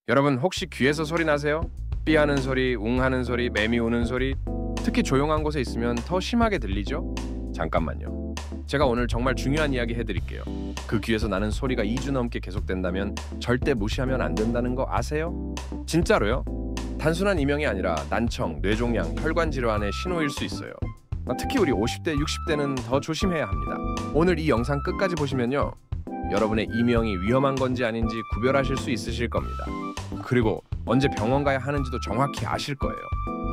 여러분 혹시 귀에서 소리 나세요? 삐 하는 소리, 웅 하는 소리, 매미 우는 소리, 특히 조용한 곳에 있으면 더 심하게 들리죠? 잠깐만요. 제가 오늘 정말 중요한 이야기 해드릴게요. 그 귀에서 나는 소리가 2주 넘게 계속된다면 절대 무시하면 안 된다는 거 아세요? 진짜로요? 단순한 이명이 아니라 난청, 뇌종양, 혈관 질환의 신호일 수 있어요. 특히 우리 50대, 60대는 더 조심해야 합니다. 오늘 이 영상 끝까지 보시면요, 여러분의 이명이 위험한 건지 아닌지 구별하실 수 있으실 겁니다. 그리고 언제 병원 가야 하는지도 정확히 아실 거예요.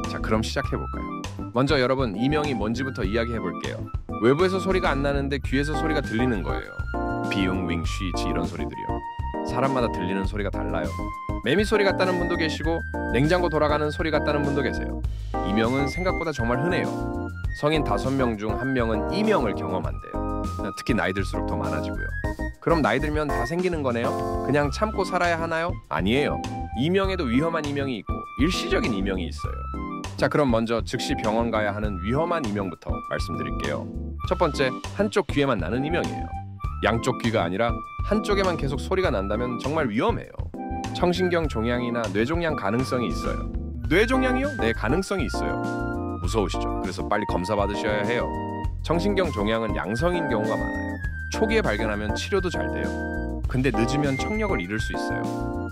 자, 그럼 시작해볼까요? 먼저 여러분, 이명이 뭔지부터 이야기해볼게요. 외부에서 소리가 안 나는데 귀에서 소리가 들리는 거예요. 비응, 윙, 쉬, 지 이런 소리들이요. 사람마다 들리는 소리가 달라요. 매미 소리 같다는 분도 계시고 냉장고 돌아가는 소리 같다는 분도 계세요. 이명은 생각보다 정말 흔해요. 성인 5명 중 1명은 이명을 경험한대요. 특히 나이 들수록 더 많아지고요. 그럼 나이 들면 다 생기는 거네요? 그냥 참고 살아야 하나요? 아니에요. 이명에도 위험한 이명이 있고 일시적인 이명이 있어요. 자, 그럼 먼저 즉시 병원 가야 하는 위험한 이명부터 말씀드릴게요. 첫 번째, 한쪽 귀에만 나는 이명이에요. 양쪽 귀가 아니라 한쪽에만 계속 소리가 난다면 정말 위험해요. 청신경 종양이나 뇌종양 가능성이 있어요. 뇌종양이요? 네, 가능성이 있어요. 무서우시죠? 그래서 빨리 검사 받으셔야 해요. 청신경 종양은 양성인 경우가 많아요. 초기에 발견하면 치료도 잘 돼요. 근데 늦으면 청력을 잃을 수 있어요.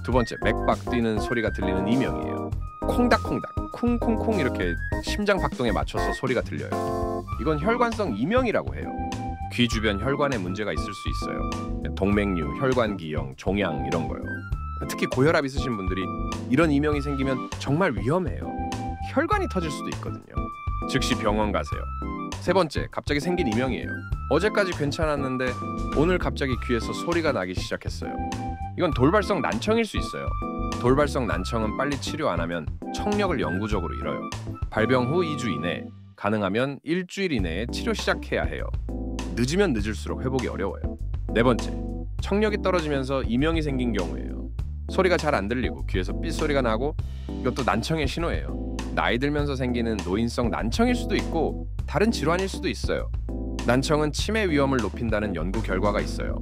두 번째, 맥박 뛰는 소리가 들리는 이명이에요. 콩닥콩닥, 쿵쿵쿵 이렇게 심장 박동에 맞춰서 소리가 들려요. 이건 혈관성 이명이라고 해요. 귀 주변 혈관에 문제가 있을 수 있어요. 동맥류, 혈관기형, 종양 이런 거요. 특히 고혈압 있으신 분들이 이런 이명이 생기면 정말 위험해요. 혈관이 터질 수도 있거든요. 즉시 병원 가세요. 세 번째, 갑자기 생긴 이명이에요. 어제까지 괜찮았는데 오늘 갑자기 귀에서 소리가 나기 시작했어요. 이건 돌발성 난청일 수 있어요. 돌발성 난청은 빨리 치료 안 하면 청력을 영구적으로 잃어요. 발병 후 2주 이내, 가능하면 일주일 이내에 치료 시작해야 해요. 늦으면 늦을수록 회복이 어려워요. 네 번째, 청력이 떨어지면서 이명이 생긴 경우예요. 소리가 잘 안 들리고 귀에서 삐소리가 나고, 이것도 난청의 신호예요. 나이 들면서 생기는 노인성 난청일 수도 있고 다른 질환일 수도 있어요. 난청은 치매 위험을 높인다는 연구 결과가 있어요.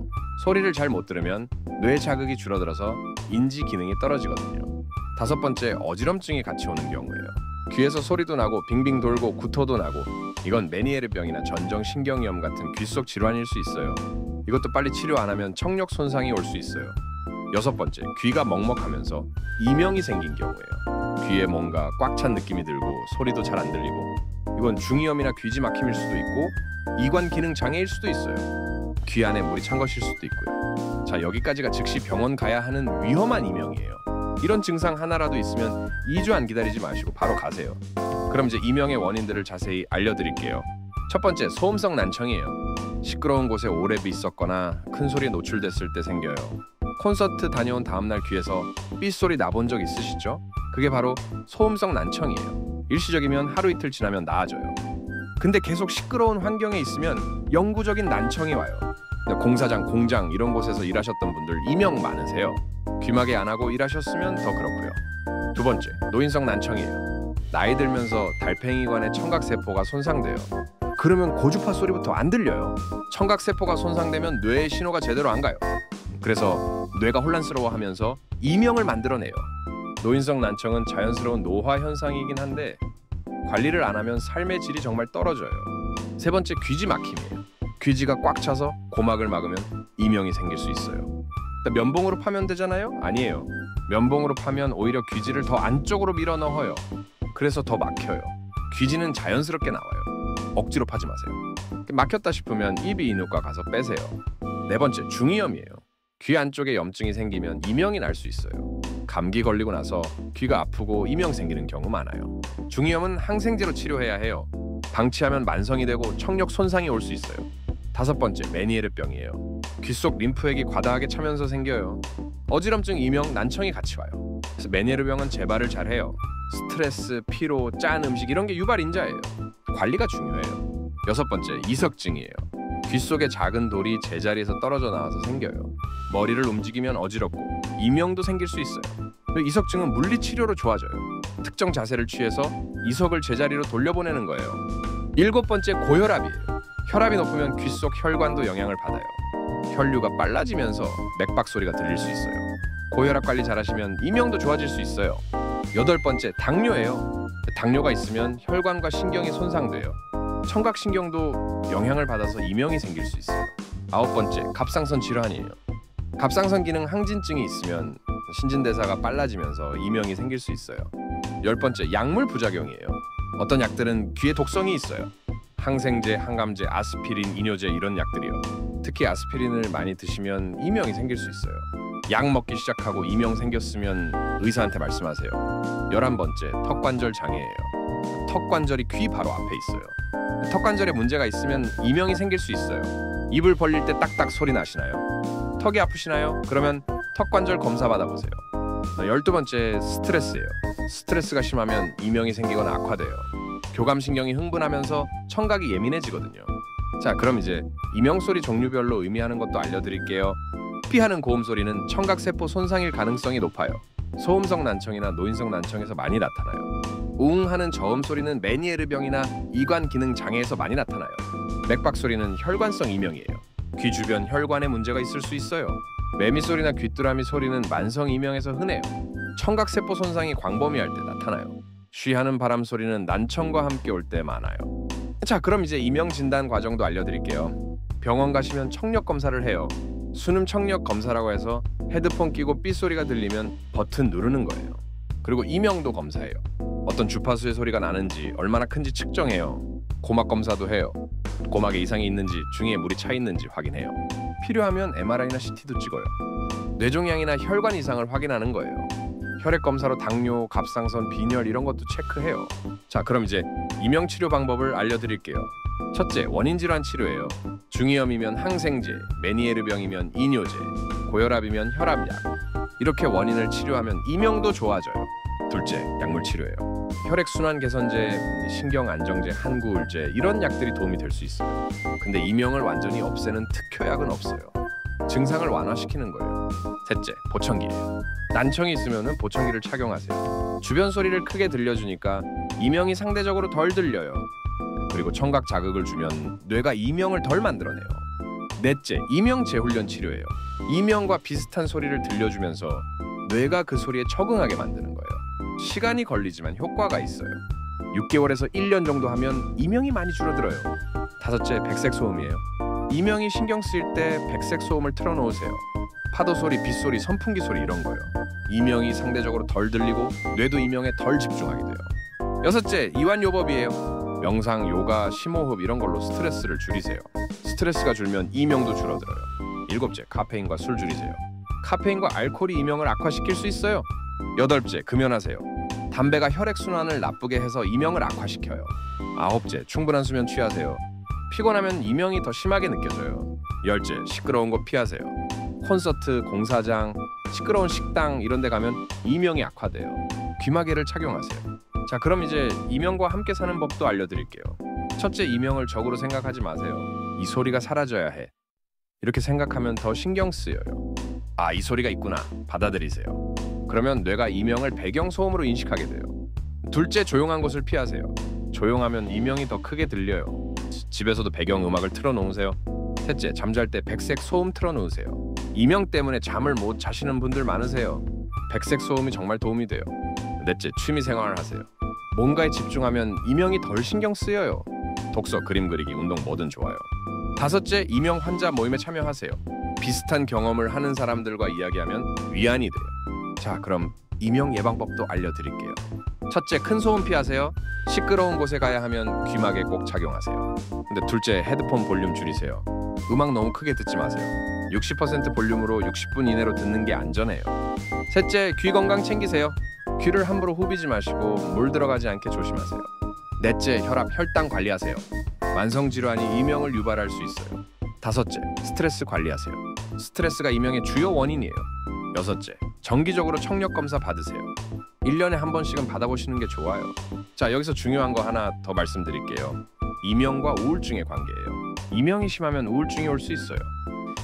소리를 잘 못 들으면 뇌 자극이 줄어들어서 인지 기능이 떨어지거든요. 다섯 번째, 어지럼증이 같이 오는 경우예요. 귀에서 소리도 나고 빙빙 돌고 구토도 나고, 이건 메니에르병이나 전정신경염 같은 귀 속 질환일 수 있어요. 이것도 빨리 치료 안 하면 청력 손상이 올 수 있어요. 여섯 번째, 귀가 먹먹하면서 이명이 생긴 경우예요. 귀에 뭔가 꽉 찬 느낌이 들고 소리도 잘 안 들리고, 이건 중이염이나 귀지 막힘일 수도 있고 이관 기능 장애일 수도 있어요. 귀 안에 물이 찬 것일 수도 있고요. 자, 여기까지가 즉시 병원 가야 하는 위험한 이명이에요. 이런 증상 하나라도 있으면 2주 안 기다리지 마시고 바로 가세요. 그럼 이제 이명의 원인들을 자세히 알려드릴게요. 첫 번째, 소음성 난청이에요. 시끄러운 곳에 오래 있었거나 큰 소리에 노출됐을 때 생겨요. 콘서트 다녀온 다음날 귀에서 삐소리 나본 적 있으시죠? 그게 바로 소음성 난청이에요. 일시적이면 하루 이틀 지나면 나아져요. 근데 계속 시끄러운 환경에 있으면 영구적인 난청이 와요. 공사장, 공장 이런 곳에서 일하셨던 분들 이명 많으세요. 귀마개 안 하고 일하셨으면 더 그렇고요. 두 번째, 노인성 난청이에요. 나이 들면서 달팽이관의 청각세포가 손상돼요. 그러면 고주파 소리부터 안 들려요. 청각세포가 손상되면 뇌의 신호가 제대로 안 가요. 그래서 뇌가 혼란스러워하면서 이명을 만들어내요. 노인성 난청은 자연스러운 노화 현상이긴 한데 관리를 안 하면 삶의 질이 정말 떨어져요. 세 번째, 귀지 막힘이에요. 귀지가 꽉 차서 고막을 막으면 이명이 생길 수 있어요. 면봉으로 파면 되잖아요? 아니에요. 면봉으로 파면 오히려 귀지를 더 안쪽으로 밀어 넣어요. 그래서 더 막혀요. 귀지는 자연스럽게 나와요. 억지로 파지 마세요. 막혔다 싶으면 이비인후과 가서 빼세요. 네 번째, 중이염이에요. 귀 안쪽에 염증이 생기면 이명이 날 수 있어요. 감기 걸리고 나서 귀가 아프고 이명 생기는 경우 많아요. 중이염은 항생제로 치료해야 해요. 방치하면 만성이 되고 청력 손상이 올 수 있어요. 다섯 번째, 메니에르병이에요. 귀 속 림프액이 과다하게 차면서 생겨요. 어지럼증, 이명, 난청이 같이 와요. 그래서 메니에르병은 재발을 잘 해요. 스트레스, 피로, 짠 음식 이런 게 유발인자예요. 관리가 중요해요. 여섯 번째, 이석증이에요. 귀 속의 작은 돌이 제자리에서 떨어져 나와서 생겨요. 머리를 움직이면 어지럽고 이명도 생길 수 있어요. 이석증은 물리치료로 좋아져요. 특정 자세를 취해서 이석을 제자리로 돌려보내는 거예요. 일곱 번째, 고혈압이에요. 혈압이 높으면 귀 속 혈관도 영향을 받아요. 혈류가 빨라지면서 맥박 소리가 들릴 수 있어요. 고혈압 관리 잘하시면 이명도 좋아질 수 있어요. 여덟 번째, 당뇨예요. 당뇨가 있으면 혈관과 신경이 손상돼요. 청각신경도 영향을 받아서 이명이 생길 수 있어요. 아홉 번째, 갑상선 질환이에요. 갑상선 기능 항진증이 있으면 신진대사가 빨라지면서 이명이 생길 수 있어요. 열 번째, 약물 부작용이에요. 어떤 약들은 귀에 독성이 있어요. 항생제, 항암제, 아스피린, 이뇨제 이런 약들이요. 특히 아스피린을 많이 드시면 이명이 생길 수 있어요. 약 먹기 시작하고 이명 생겼으면 의사한테 말씀하세요. 11번째, 턱관절 장애예요. 턱관절이 귀 바로 앞에 있어요. 턱관절에 문제가 있으면 이명이 생길 수 있어요. 입을 벌릴 때 딱딱 소리 나시나요? 턱이 아프시나요? 그러면 턱관절 검사 받아보세요. 12번째, 스트레스예요. 스트레스가 심하면 이명이 생기거나 악화돼요. 교감신경이 흥분하면서 청각이 예민해지거든요. 자, 그럼 이제 이명소리 종류별로 의미하는 것도 알려드릴게요. 피하는 고음 소리는 청각세포 손상일 가능성이 높아요. 소음성 난청이나 노인성 난청에서 많이 나타나요. 우웅 하는 저음 소리는 메니에르병이나 이관 기능 장애에서 많이 나타나요. 맥박 소리는 혈관성 이명이에요. 귀 주변 혈관에 문제가 있을 수 있어요. 매미 소리나 귀뚜라미 소리는 만성 이명에서 흔해요. 청각세포 손상이 광범위할 때 나타나요. 쉬하는 바람 소리는 난청과 함께 올 때 많아요. 자, 그럼 이제 이명 진단 과정도 알려드릴게요. 병원 가시면 청력 검사를 해요. 수능 청력 검사라고 해서 헤드폰 끼고 삐소리가 들리면 버튼 누르는 거예요. 그리고 이명도 검사해요. 어떤 주파수의 소리가 나는지 얼마나 큰지 측정해요. 고막 검사도 해요. 고막에 이상이 있는지 중에 물이 차 있는지 확인해요. 필요하면 MRI나 CT도 찍어요. 뇌종양이나 혈관 이상을 확인하는 거예요. 혈액 검사로 당뇨, 갑상선, 빈혈 이런 것도 체크해요. 자, 그럼 이제 이명 치료 방법을 알려드릴게요. 첫째, 원인 질환 치료예요. 중이염이면 항생제, 메니에르병이면 이뇨제, 고혈압이면 혈압약. 이렇게 원인을 치료하면 이명도 좋아져요. 둘째, 약물 치료예요. 혈액순환 개선제, 신경 안정제, 항구울제 이런 약들이 도움이 될 수 있어요. 근데 이명을 완전히 없애는 특효약은 없어요. 증상을 완화시키는 거예요. 셋째, 보청기예요. 난청이 있으면 보청기를 착용하세요. 주변 소리를 크게 들려주니까 이명이 상대적으로 덜 들려요. 그리고 청각 자극을 주면 뇌가 이명을 덜 만들어내요. 넷째, 이명 재훈련 치료예요. 이명과 비슷한 소리를 들려주면서 뇌가 그 소리에 적응하게 만드는 거예요. 시간이 걸리지만 효과가 있어요. 6개월에서 1년 정도 하면 이명이 많이 줄어들어요. 다섯째, 백색 소음이에요. 이명이 신경 쓰일 때 백색 소음을 틀어놓으세요. 파도 소리, 빗소리, 선풍기 소리 이런 거요. 이명이 상대적으로 덜 들리고 뇌도 이명에 덜 집중하게 돼요. 여섯째, 이완요법이에요. 명상, 요가, 심호흡 이런 걸로 스트레스를 줄이세요. 스트레스가 줄면 이명도 줄어들어요. 일곱째, 카페인과 술 줄이세요. 카페인과 알코올이 이명을 악화시킬 수 있어요. 여덟째, 금연하세요. 담배가 혈액순환을 나쁘게 해서 이명을 악화시켜요. 아홉째, 충분한 수면 취하세요. 피곤하면 이명이 더 심하게 느껴져요. 열째, 시끄러운 곳 피하세요. 콘서트, 공사장, 시끄러운 식당 이런 데 가면 이명이 악화돼요. 귀마개를 착용하세요. 자, 그럼 이제 이명과 함께 사는 법도 알려드릴게요. 첫째, 이명을 적으로 생각하지 마세요. 이 소리가 사라져야 해. 이렇게 생각하면 더 신경 쓰여요. 아, 이 소리가 있구나. 받아들이세요. 그러면 뇌가 이명을 배경소음으로 인식하게 돼요. 둘째, 조용한 곳을 피하세요. 조용하면 이명이 더 크게 들려요. 집에서도 배경음악을 틀어놓으세요. 셋째, 잠잘 때 백색 소음 틀어놓으세요. 이명 때문에 잠을 못 자시는 분들 많으세요. 백색 소음이 정말 도움이 돼요. 넷째, 취미생활을 하세요. 뭔가에 집중하면 이명이 덜 신경 쓰여요. 독서, 그림 그리기, 운동 뭐든 좋아요. 다섯째, 이명 환자 모임에 참여하세요. 비슷한 경험을 하는 사람들과 이야기하면 위안이 돼요. 자, 그럼 이명 예방법도 알려드릴게요. 첫째, 큰 소음 피하세요. 시끄러운 곳에 가야 하면 귀마개 꼭 착용하세요. 근데 둘째, 헤드폰 볼륨 줄이세요. 음악 너무 크게 듣지 마세요. 60% 볼륨으로 60분 이내로 듣는 게 안전해요. 셋째, 귀 건강 챙기세요. 귀를 함부로 후비지 마시고 물 들어가지 않게 조심하세요. 넷째, 혈압, 혈당 관리하세요. 만성 질환이 이명을 유발할 수 있어요. 다섯째, 스트레스 관리하세요. 스트레스가 이명의 주요 원인이에요. 여섯째, 정기적으로 청력 검사 받으세요. 1년에 한 번씩은 받아보시는 게 좋아요. 자, 여기서 중요한 거 하나 더 말씀드릴게요. 이명과 우울증의 관계예요. 이명이 심하면 우울증이 올 수 있어요.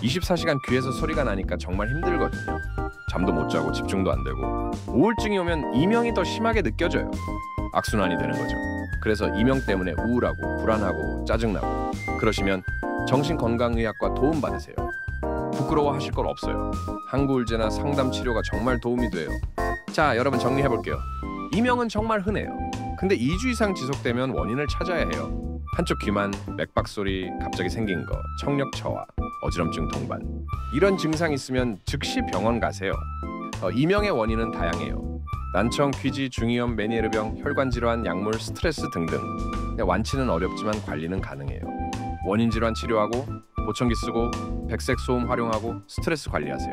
24시간 귀에서 소리가 나니까 정말 힘들거든요. 잠도 못 자고 집중도 안 되고 우울증이 오면 이명이 더 심하게 느껴져요. 악순환이 되는 거죠. 그래서 이명 때문에 우울하고 불안하고 짜증나고 그러시면 정신건강의학과 도움 받으세요. 부끄러워하실 건 없어요. 항구울제나 상담 치료가 정말 도움이 돼요. 자, 여러분 정리해 볼게요. 이명은 정말 흔해요. 근데 2주 이상 지속되면 원인을 찾아야 해요. 한쪽 귀만, 맥박 소리, 갑자기 생긴 거, 청력 저하, 어지럼증 동반. 이런 증상 있으면 즉시 병원 가세요. 이명의 원인은 다양해요. 난청, 귀지, 중이염, 메니에르병, 혈관 질환, 약물, 스트레스 등등. 완치는 어렵지만 관리는 가능해요. 원인 질환 치료하고 보청기 쓰고 백색 소음 활용하고 스트레스 관리하세요.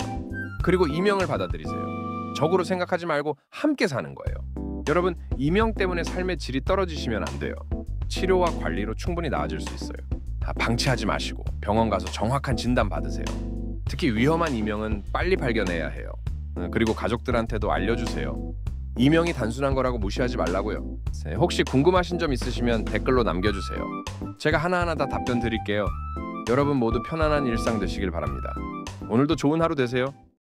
그리고 이명을 받아들이세요. 적으로 생각하지 말고 함께 사는 거예요. 여러분, 이명 때문에 삶의 질이 떨어지시면 안 돼요. 치료와 관리로 충분히 나아질 수 있어요. 방치하지 마시고 병원 가서 정확한 진단 받으세요. 특히 위험한 이명은 빨리 발견해야 해요. 그리고 가족들한테도 알려주세요. 이명이 단순한 거라고 무시하지 말라고요. 혹시 궁금하신 점 있으시면 댓글로 남겨주세요. 제가 하나하나 다 답변 드릴게요. 여러분 모두 편안한 일상 되시길 바랍니다. 오늘도 좋은 하루 되세요.